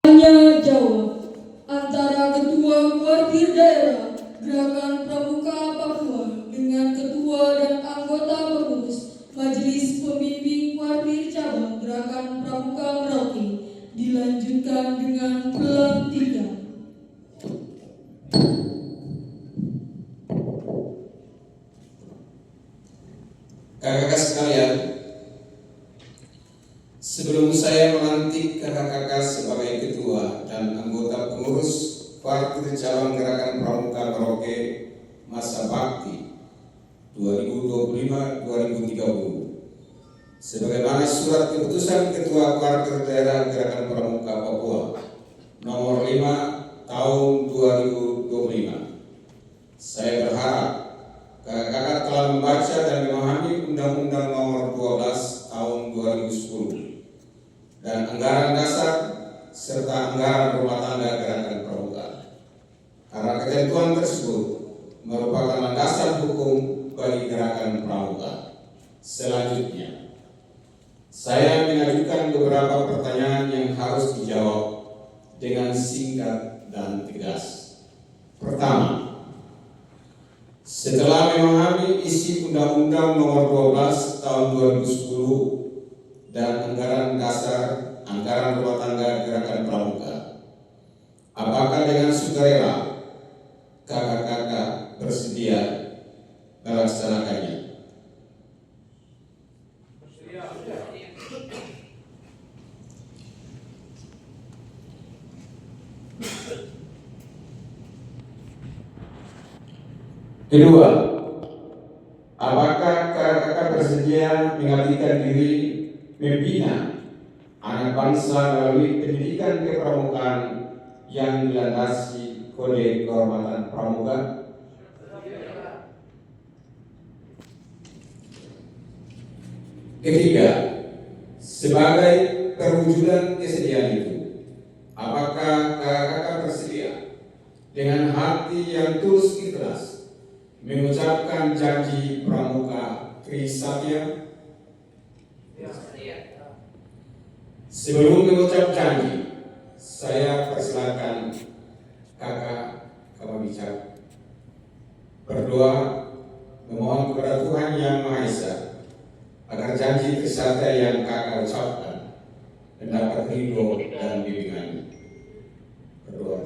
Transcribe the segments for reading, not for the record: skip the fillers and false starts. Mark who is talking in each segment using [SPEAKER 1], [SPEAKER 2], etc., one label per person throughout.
[SPEAKER 1] Tanya jawab antara Ketua Kuartir Daerah Gerakan Pramuka Papua dengan Ketua dan anggota pengurus Majelis Pembimbing Kuartir Cabang Gerakan Pramuka Merauke dilanjutkan dengan pelantikan.
[SPEAKER 2] Kakak-kakak sekalian, sebelum saya melantik kakak-kakak sebagai ketua dan anggota pengurus Kuartir Cabang Gerakan Pramuka Merauke masa bakti 2025-2030, sebagaimana surat keputusan Ketua Kuartir Daerah Gerakan Pramuka Papua nomor 5 tahun 2025, saya berharap kakak-kakak telah membaca dan memahami Undang-Undang nomor 12 tahun 2010 dan anggaran dasar serta anggaran rumah tangga Gerakan Pramuka. Karena ketentuan tersebut merupakan landasan hukum bagi Gerakan Pramuka. Selanjutnya, saya mengajukan beberapa pertanyaan yang harus dijawab dengan singkat dan tegas. Pertama, setelah memahami isi Undang-Undang nomor 12 tahun 2010 dan anggaran dasar anggaran rumah tangga Gerakan Pramuka, apakah dengan sukarela kakak-kakak bersedia melaksanakannya? Kedua, apakah kakak-kakak bersedia mengabdikan diri membina anak bangsa melalui pendidikan kepramukaan yang dilandasi kode kehormatan pramuka? Ketiga, sebagai perwujudan kesediaan itu, apakah kakak-kakak bersedia dengan hati yang tulus ikhlas mengucapkan janji pramuka Trisatya? Sebelum mengucap janji, saya persilakan kakak bicara, berdoa memohon kepada Tuhan Yang Maha Esa agar janji Trisatya yang kakak ucapkan mendapat ridho dan bimbingannya. Berdoa.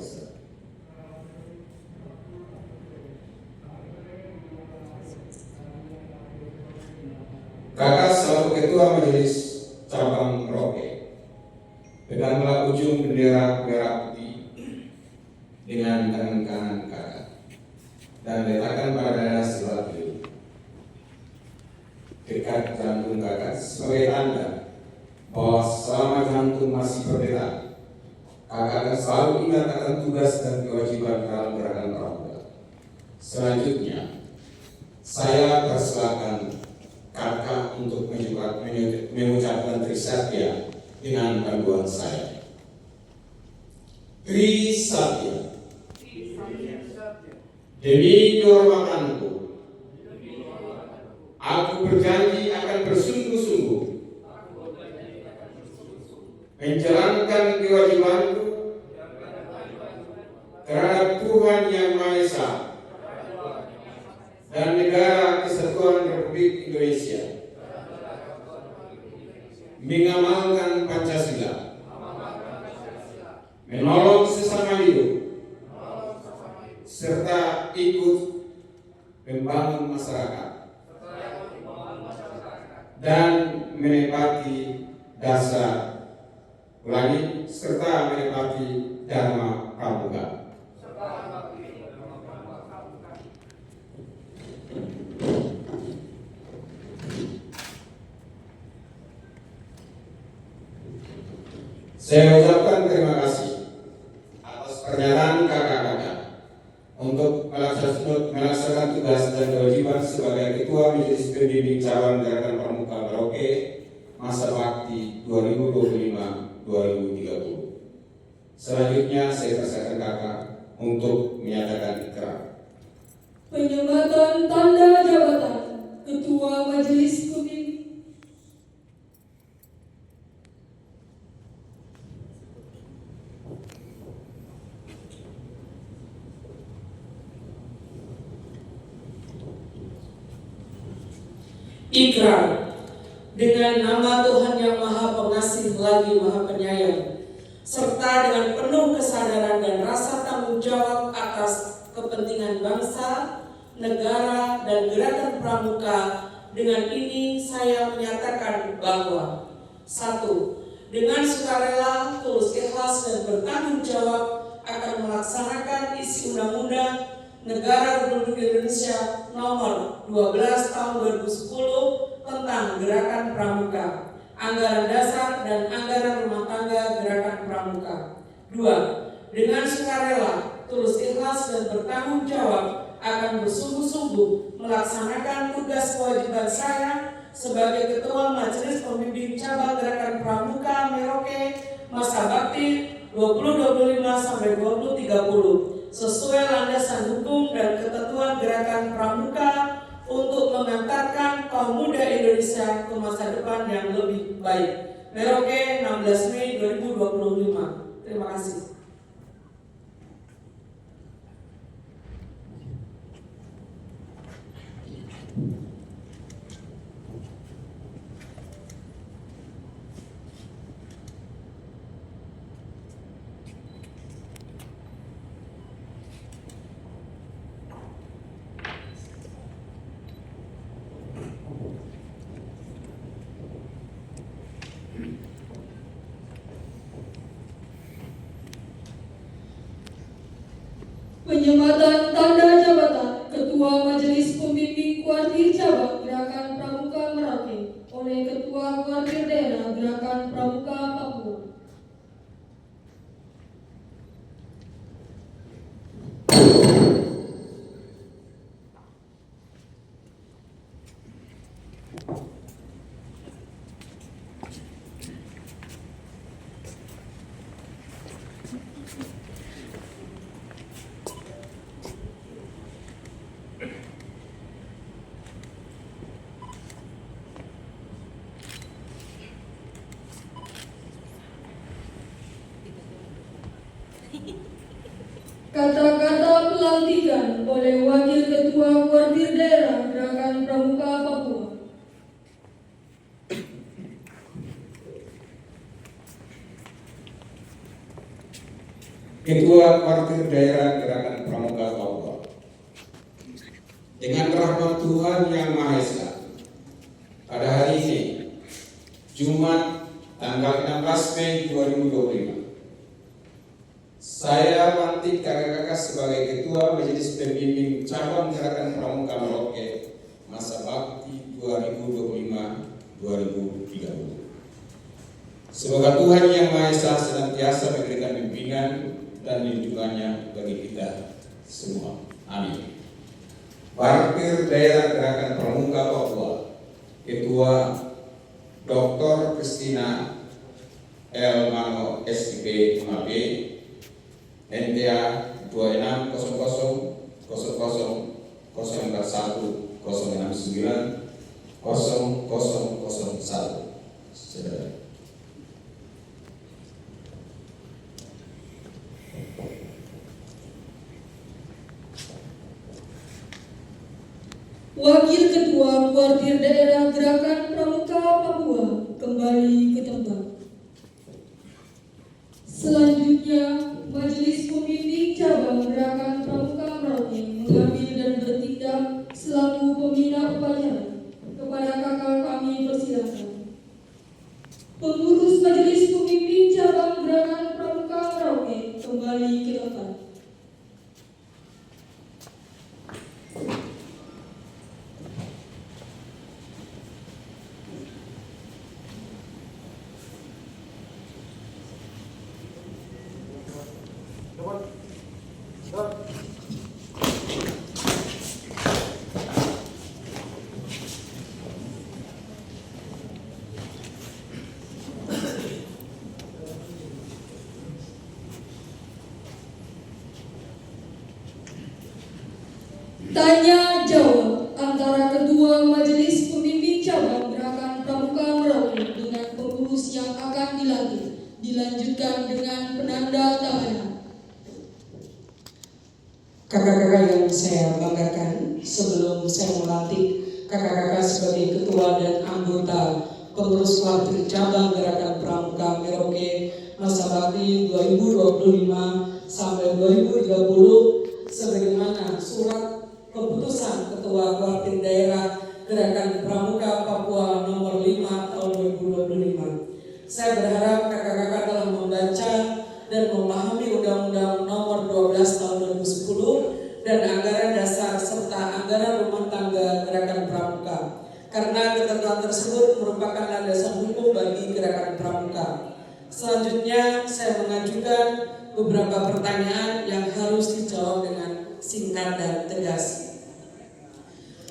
[SPEAKER 2] Kakak selaku Ketua Majelis Cabang Merauke, peganglah ujung bendera merah putih dengan tangan kanan kakak dan letakkan pada dada sebelah kiri dekat jantung kakak sebagai tanda bahwa selama jantung masih berdetak, kakak akan selalu ingat akan tugas dan kewajiban dalam Gerakan Pramuka. Selanjutnya, saya persilakan kakak untuk mengucapkan Trisatya dengan panduan saya. Trisatya. Demi kehormatanku, aku berjanji akan bersungguh-sungguh menjalankan kewajibanku terhadap Tuhan Yang Maha Esa dan negara Kesatuan Republik Indonesia, mengamalkan Pancasila, menolong sesama hidup, serta ikut membangun masyarakat dan menepati dasar serta menepati Dharma Pramuka. Saya ucapkan terima kasih atas pernyataan kakak-kakak untuk melaksanakan tugas dan kewajiban sebagai Ketua Majelis Pembimbing Cabang Gerakan Pramuka Merauke masa bakti 2025-2030. Selanjutnya saya persilakan kakak untuk menyatakan ikrar.
[SPEAKER 1] Penyematan tanda jabatan Ketua Majelis Pembimbing. Ikrar dengan nama Tuhan yang Maha Pengasih lagi Maha Penyayang, serta dengan penuh kesadaran dan rasa tanggung jawab atas kepentingan bangsa, negara, dan gerakan pramuka. Dengan ini saya menyatakan bahwa 1. Dengan sukarela, tulus ikhlas, dan bertanggung jawab akan melaksanakan isi Undang-Undang Negara Republik Indonesia Nomor 12 Tahun 2010 tentang Gerakan Pramuka, Anggaran Dasar dan Anggaran Rumah Tangga Gerakan Pramuka. 2. Dengan sukarela, tulus ikhlas, dan bertanggung jawab akan bersungguh-sungguh melaksanakan tugas kewajiban saya sebagai Ketua Majelis Pembimbing Cabang Gerakan Pramuka Merauke masa bakti 2025-2030 sesuai landasan hukum dan ketentuan Gerakan Pramuka untuk mengantarkan kaum muda Indonesia ke masa depan yang lebih baik. Merauke, 16 Mei 2025. Terima kasih.
[SPEAKER 3] Penyematan tanda jabatan Ketua Majelis Pembimbing Kuartir Cabang Gerakan Pramuka Merauke oleh Ketua Kuartir Daerah Gerakan Pramuka Papua. Kata-kata pelantikan oleh Wakil Ketua Kuartir Daerah Gerakan Pramuka Papua.
[SPEAKER 2] Ketua Kuartir Daerah Gerakan Pramuka Papua. Dengan rahmat Tuhan Yang Maha Esa, pada hari ini, Jumat tanggal 16 Mei 2025, saya lantik kakak-kakak sebagai Ketua Majelis Pembimbing Cabang Gerakan Pramuka Merauke masa bakti 2025-2030. Semoga Tuhan Yang Maha Esa senantiasa memberikan bimbingan dan lindungannya bagi kita semua. Amin. Kuartir Daerah Gerakan Pramuka Papua, Ketua Dr. Christina L. Mano SIP MAB, NTA 2600004100090001. Saudara.
[SPEAKER 3] Wakil Ketua Kuartir Daerah Gerakan Pramuka Papua kembali ke tempat. Selanjutnya, Majelis Pembimbing Cabang Gerakan Pramuka Merauke mengambil dan bertindak selaku pembina upacara. Kepada kakak kami persilakan. Pengurus Majelis Pembimbing Cabang Gerakan Pramuka Merauke kembali ke tempat. Tanya jawab antara Ketua Majelis Pembimbing Cabang Gerakan Pramuka Merauke dengan pengurus yang akan dilantik dilanjutkan dengan penanda tanganan.
[SPEAKER 1] Kakak-kakak yang saya banggakan, sebelum saya melantik kakak-kakak sebagai ketua dan anggota pengurus wakil cabang Gerakan Pramuka Merauke masa bakti 2025 sampai 2030 sebagaimana surat keputusan Ketua Kuartir Daerah Gerakan Pramuka Papua nomor 5 tahun 2025. Saya berharap kakak-kakak telah membaca dan memahami Undang-Undang nomor 12 tahun 2010 dan anggaran dasar serta anggaran rumah tangga Gerakan Pramuka. Karena ketentuan tersebut merupakan landasan hukum bagi Gerakan Pramuka. Selanjutnya saya mengajukan beberapa pertanyaan yang harus dijawab dengan singkat dan tegas.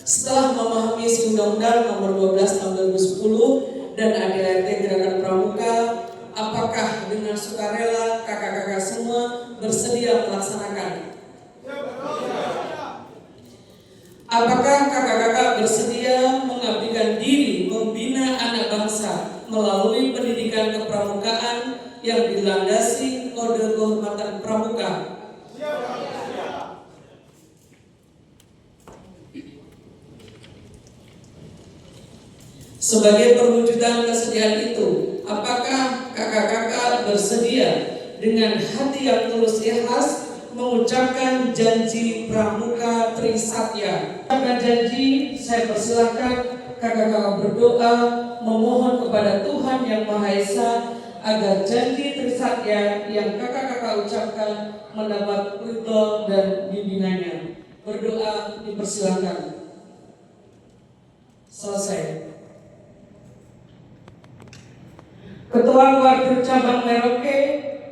[SPEAKER 1] Setelah memahami isi Undang-Undang nomor 12 tahun 2010 dan ADART Gerakan Pramuka, apakah dengan sukarela kakak-kakak semua bersedia melaksanakan? Apakah kakak-kakak bersedia mengabdikan diri membina anak bangsa melalui pendidikan kepramukaan yang dilandasi kode kehormatan pramuka? Sebagai perwujudan kesediaan itu, apakah kakak-kakak bersedia dengan hati yang tulus ikhlas mengucapkan janji Pramuka Trisatya? Karena janji, saya persilahkan kakak-kakak berdoa memohon kepada Tuhan Yang Maha Esa agar janji Trisatya yang kakak-kakak ucapkan mendapat ridho dan bimbingannya. Berdoa dipersilahkan. Selesai. Ketua Kuartir Cabang Merauke,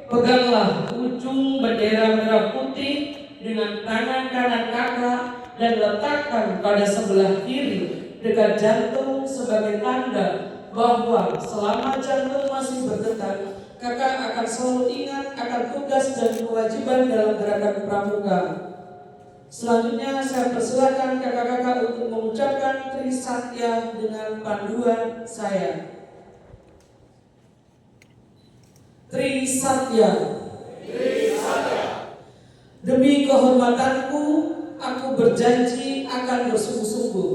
[SPEAKER 1] peganglah ujung bendera merah putih dengan tangan kanan kakak dan letakkan pada sebelah kiri dekat jantung sebagai tanda bahwa selama jantung masih berdetak, kakak akan selalu ingat akan tugas dan kewajiban dalam Gerakan Pramuka. Selanjutnya saya persilakan kakak-kakak untuk mengucapkan Trisatya dengan panduan saya. Trisatya. Demi kehormatanku, aku berjanji akan bersungguh-sungguh.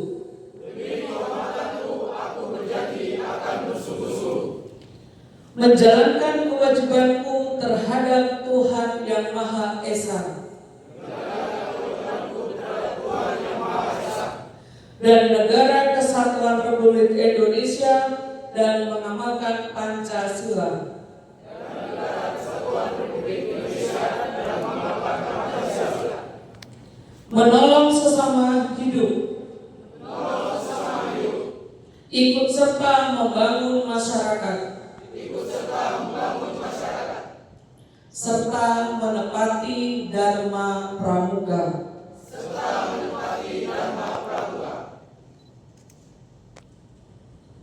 [SPEAKER 1] Menjalankan kewajibanku terhadap Tuhan Yang Maha Esa. Dan Negara Kesatuan Republik Indonesia dan mengamalkan Pancasila. Menolong sesama hidup. Ikut serta membangun masyarakat. Serta menepati Dharma Pramuka.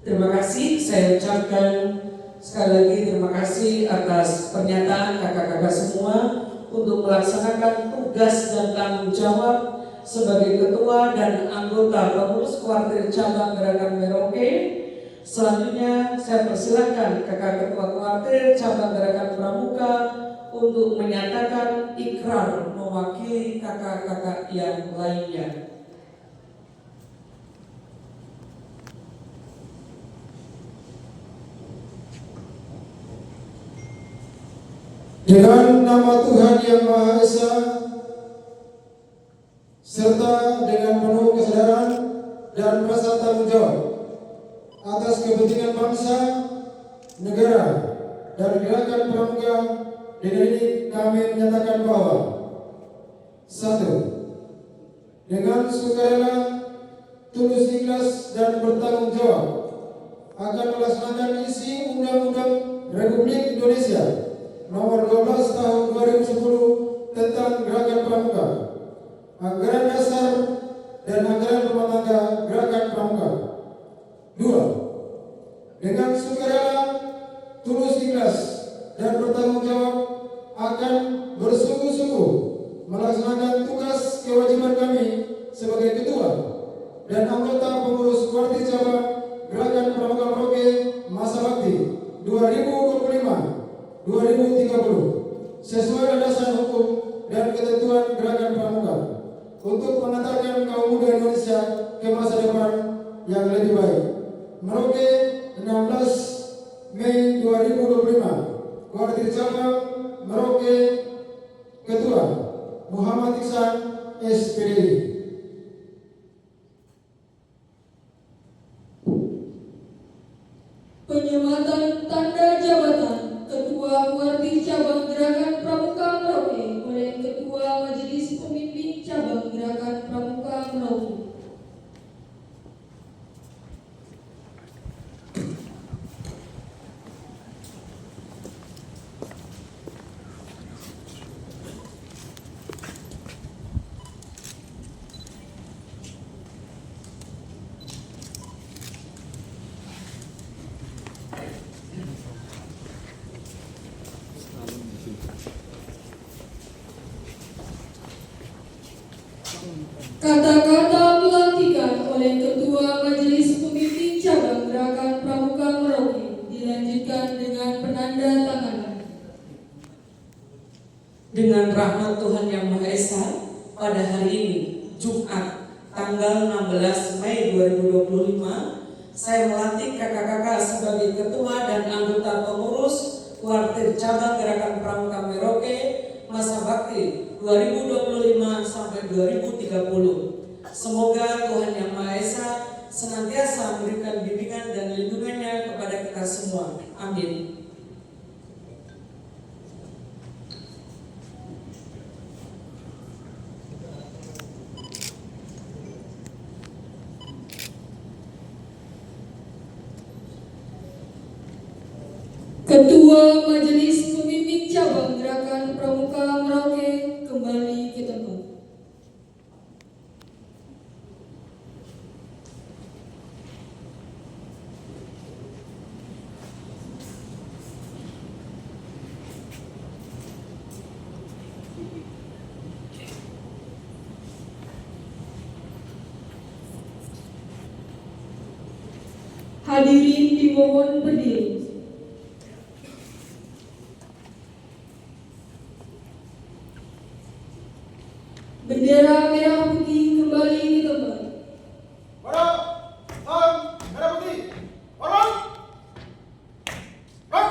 [SPEAKER 1] Terima kasih, saya ucapkan sekali lagi terima kasih atas pernyataan kakak-kakak semua untuk melaksanakan tugas dan tanggung jawab sebagai ketua dan anggota pengurus Kuartir Cabang Gerakan Merauke. Selanjutnya saya persilakan kakak ketua Kuartir Cabang Gerakan Pramuka untuk menyatakan ikrar mewakili kakak-kakak yang lainnya.
[SPEAKER 4] Dengan nama Tuhan Yang Maha Esa, serta dengan penuh kesadaran dan rasa tanggung jawab atas kepentingan bangsa, negara, dan Gerakan Pramuka, dengan ini kami menyatakan bahwa 1. Dengan sukarela, tulus ikhlas dan bertanggung jawab akan melaksanakan isi Undang-Undang Republik Indonesia Nomor 12 Tahun 2010 tentang Gerakan Pramuka, anggaran dasar dan anggaran rumah tangga Gerakan Pramuka. 2. Dengan sukarela, tulus ikhlas dan bertanggung jawab akan bersungguh-sungguh melaksanakan tugas kewajiban kami sebagai ketua dan anggota pengurus Kuartir Cabang Gerakan Pramuka Merauke masa bakti 2025-2030 sesuai landasan hukum dan ketentuan Gerakan Pramuka untuk mengantarkan kaum muda Indonesia ke masa depan yang lebih baik. Merauke 16 Mei 2025, Kuartir Cabang Merauke, Ketua Muhammad Iksan, SPDI.
[SPEAKER 3] Penyematan tanda jabatan Ketua Kuartir Cabang Gerakan Pramuka Merauke oleh Ketua Majelis Pemimpin Cabang Gerakan Pramuka Merauke. Kata-kata pelantikan oleh Ketua Majelis Pemimpin Cabang Gerakan Pramuka Merauke dilanjutkan dengan penandatanganan.
[SPEAKER 1] Dengan rahmat Tuhan Yang Maha Esa, pada hari ini, Jumat, tanggal 16 Mei 2025, saya melantik kakak-kakak sebagai Ketua dan anggota pengurus Kuartir Cabang Gerakan Pramuka Merauke masa bakti 2025 sampai 2030. Semoga Tuhan Yang Maha Esa senantiasa memberikan bimbingan dan lindungannya kepada kita semua. Amin.
[SPEAKER 3] Ketua Majelis Pemimpin Cabang Gerakan Pramuka Merauke kembali ke tempat. Hadirin dimohon berdiri. Bendera merah putih kembali di tempat.
[SPEAKER 4] Barak, tan, merah putih, barak, rak.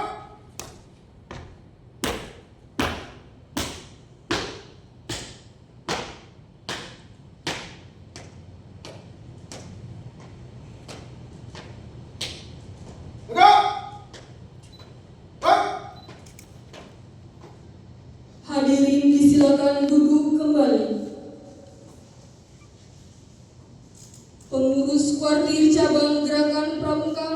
[SPEAKER 4] Tegak, rak.
[SPEAKER 3] Hadirin disilakan duduk kembali. Pengurus Kuartir Cabang Gerakan Pramuka